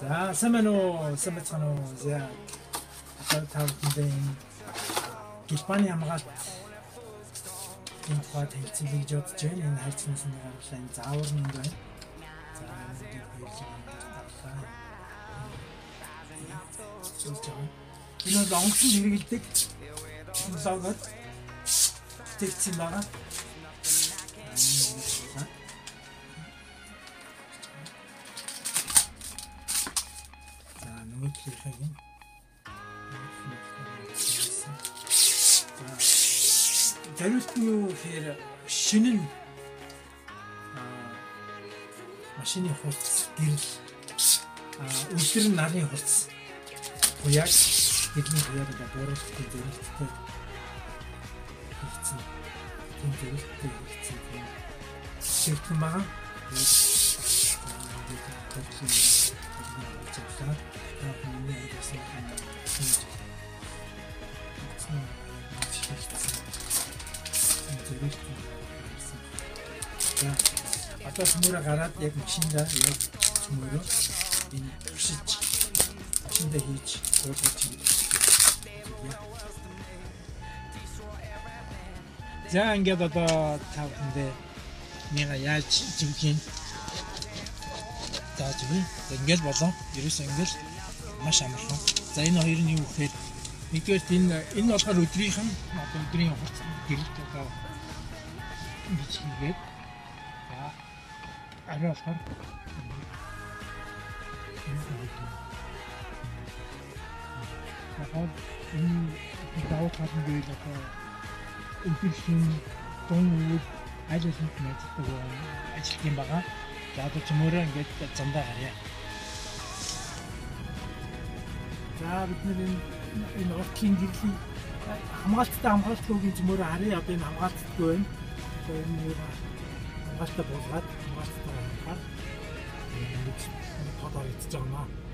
За сайн байна уу? За одоо тавтай Германы хамгаалт энэ тухайд хэлцүүлэх гэж бодож байна. Энэ хайрцагчны гаргалаа энэ заавар нь байна. За энэ бол онгоцон хэрэгэлдэг логод текстийн байгаа. За нөгөөдлийнхээ юм. Даруйт нь юу гэхээр шинэн машины хувцас гэрэл өдөр нарны хувцас буяаг бидний буяаг бууруулалтын зэрэгтэй хийцэн тийм зэрэгтэй хийцэн шигтэн байгаа. За одоо цөмөрө гараад яг машиндаа яг цөмөрө энэ туршиж машиндаа хийж суулгаж байна. За ингээд одоо тавхандээ нэг яаж живхийн зааж байна. Ингээд болоо. Ерөөсөө ингээд маш амархан. За энэ хоёр нь юу гэхээр нэгдүгээр энэ болохоор өдрийнхэн одоо өдрийн хувцас гэрэлт одоо ингэж хийгээд за арай болохоор энэ давуу тал нь бийл одоо өдрийн дунд айлын мэддэг ажилт юм байгаа. За одоо цөмөрөө ингэж замдаа гарья. За бид энэ орчлын гэрлийн хамгаалттай цөмөрөө харъя. Одоо энэ хамгаалттай байна. Энэ хамгаалттай буулгаад хамгаалттай харахаар ингэж тодорхойлж байгаа юм аа.